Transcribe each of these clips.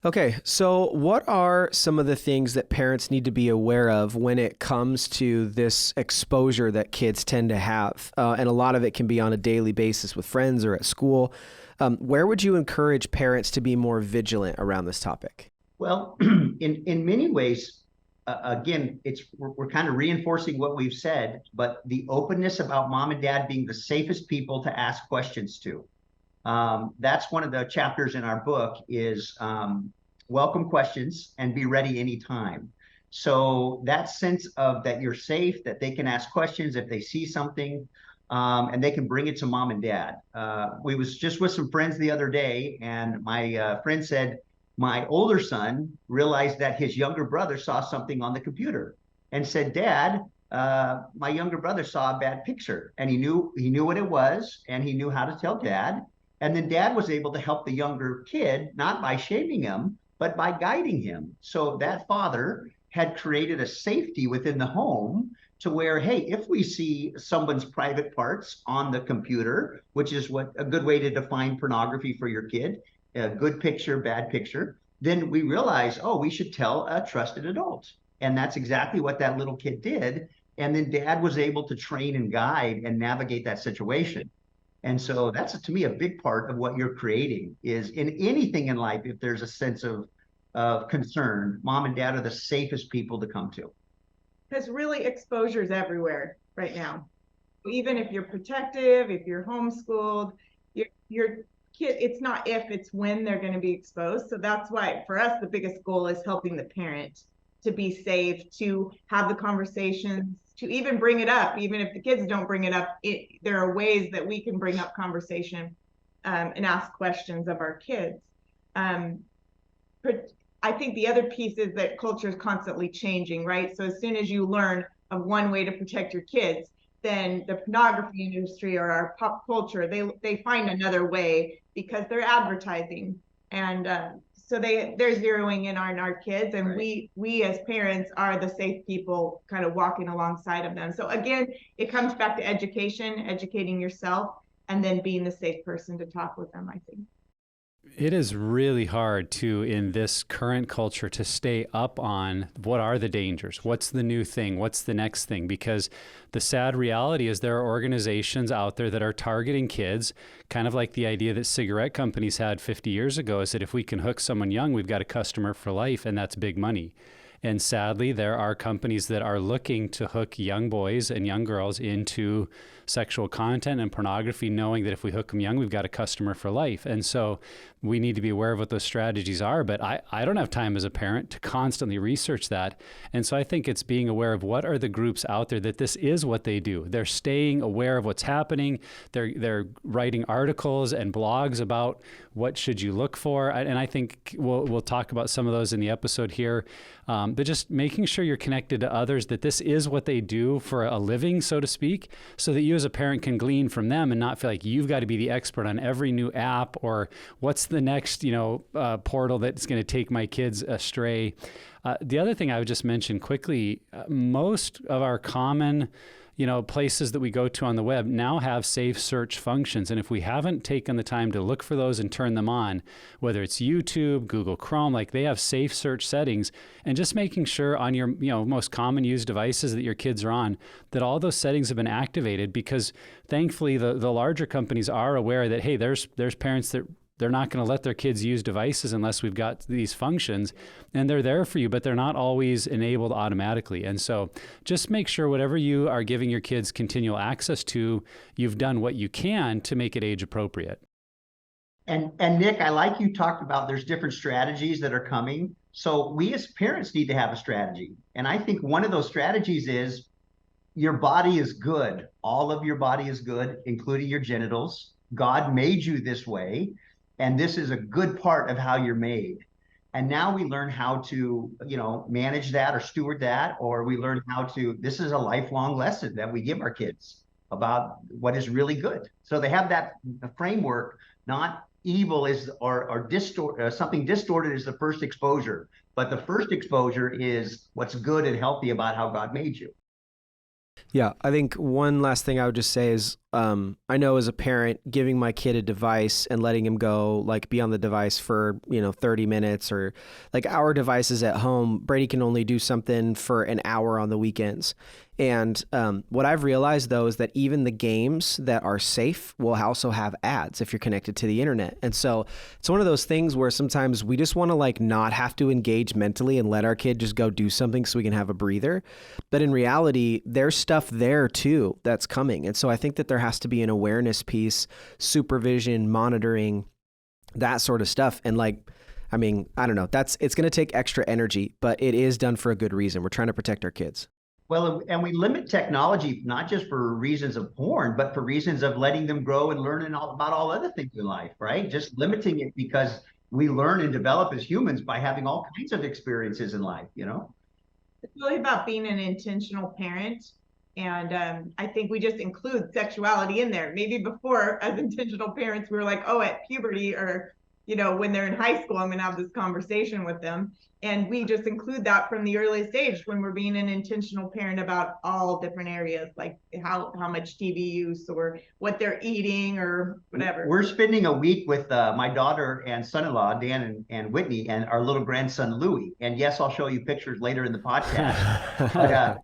Okay, so what are some of the things that parents need to be aware of when it comes to this exposure that kids tend to have? And a lot of it can be on a daily basis with friends or at school. Where would you encourage parents to be more vigilant around this topic? Well, in many ways, again, we're kind of reinforcing what we've said, but the openness about mom and dad being the safest people to ask questions to. That's one of the chapters in our book is welcome questions and be ready anytime. So that sense of that you're safe, that they can ask questions if they see something, and they can bring it to mom and dad. We was just with some friends the other day, and my friend said my older son realized that his younger brother saw something on the computer and said, "Dad, my younger brother saw a bad picture," and he knew what it was, and he knew how to tell dad. And then dad was able to help the younger kid, not by shaming him, but by guiding him. So that father had created a safety within the home to where, hey, if we see someone's private parts on the computer, which is what a good way to define pornography for your kid, a good picture, bad picture, then we realize, oh, we should tell a trusted adult. And that's exactly what that little kid did. And then dad was able to train and guide and navigate that situation. And so that's to me a big part of what you're creating is in anything in life, if there's a sense of concern, mom and dad are the safest people to come to. Because really exposure is everywhere right now. Even if you're protective, if you're homeschooled, your kid, it's not if, it's when they're going to be exposed. So that's why for us, the biggest goal is helping the parent to be safe, to have the conversations, to even bring it up. Even if the kids don't bring it up, there are ways that we can bring up conversation and ask questions of our kids. Um, I think the other piece is that culture is constantly changing, right? So as soon as you learn of one way to protect your kids, then the pornography industry or our pop culture, they find another way because they're advertising. And so they're zeroing in on our kids, and right. we as parents are the safe people kind of walking alongside of them. So again, it comes back to education, educating yourself, and then being the safe person to talk with them, I think. It is really hard to, in this current culture, to stay up on what are the dangers, what's the new thing, what's the next thing, because the sad reality is there are organizations out there that are targeting kids, kind of like the idea that cigarette companies had 50 years ago, is that if we can hook someone young, we've got a customer for life, and that's big money. And sadly, there are companies that are looking to hook young boys and young girls into sexual content and pornography, knowing that if we hook them young, we've got a customer for life. And so we need to be aware of what those strategies are. But I don't have time as a parent to constantly research that. And so I think it's being aware of what are the groups out there that this is what they do. They're staying aware of what's happening. They're writing articles and blogs about what should you look for. And I think we'll talk about some of those in the episode here. But just making sure you're connected to others, that this is what they do for a living, so to speak, so that you as a parent can glean from them and not feel like you've got to be the expert on every new app or what's the next, portal that's going to take my kids astray. The other thing I would just mention quickly, most of our common places that we go to on the web now have safe search functions. And if we haven't taken the time to look for those and turn them on, whether it's YouTube, Google Chrome, like they have safe search settings, and just making sure on your most common used devices that your kids are on, that all those settings have been activated, because thankfully the larger companies are aware that, hey, there's parents that they're not going to let their kids use devices unless we've got these functions, and they're there for you, but they're not always enabled automatically. And so just make sure whatever you are giving your kids continual access to, you've done what you can to make it age appropriate. And Nick, I like you talked about there's different strategies that are coming. So we as parents need to have a strategy. And I think one of those strategies is your body is good. All of your body is good, including your genitals. God made you this way. And this is a good part of how you're made. And now we learn how to, manage that or steward that, or we learn how to, this is a lifelong lesson that we give our kids about what is really good. So they have that framework, not evil is or something distorted is the first exposure, but the first exposure is what's good and healthy about how God made you. Yeah, I think one last thing I would just say is I know as a parent, giving my kid a device and letting him go, like be on the device for, 30 minutes or like our devices at home, Brady can only do something for an hour on the weekends. And what I've realized though is that even the games that are safe will also have ads if you're connected to the internet. And so it's one of those things where sometimes we just want to like not have to engage mentally and let our kid just go do something so we can have a breather. But in reality, there's stuff there too that's coming. And so I think that there has to be an awareness piece, supervision, monitoring, that sort of stuff. And like, I mean, I don't know, it's going to take extra energy, but it is done for a good reason. We're trying to protect our kids. Well, and we limit technology not just for reasons of porn, but for reasons of letting them grow and learning all about all other things in life, right? Just limiting it because we learn and develop as humans by having all kinds of experiences in life, you know? It's really about being an intentional parent. And I think we just include sexuality in there. Maybe before, as intentional parents, we were like, oh, at puberty or, when they're in high school, I'm going to have this conversation with them. And we just include that from the earliest stage when we're being an intentional parent about all different areas, like how much TV use or what they're eating or whatever. We're spending a week with my daughter and son-in-law, Dan and Whitney, and our little grandson, Louie. And yes, I'll show you pictures later in the podcast.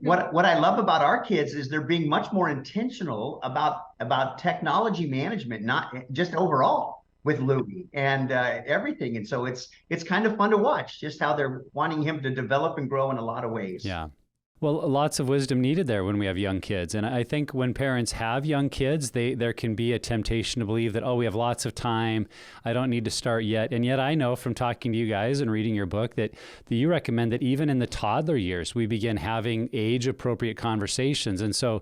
But what I love about our kids is they're being much more intentional about technology management, not just overall with Louie and everything. And so it's kind of fun to watch just how they're wanting him to develop and grow in a lot of ways. Yeah. Well, lots of wisdom needed there when we have young kids. And I think when parents have young kids, there can be a temptation to believe that, oh, we have lots of time. I don't need to start yet. And yet I know from talking to you guys and reading your book that you recommend that even in the toddler years, we begin having age-appropriate conversations. And so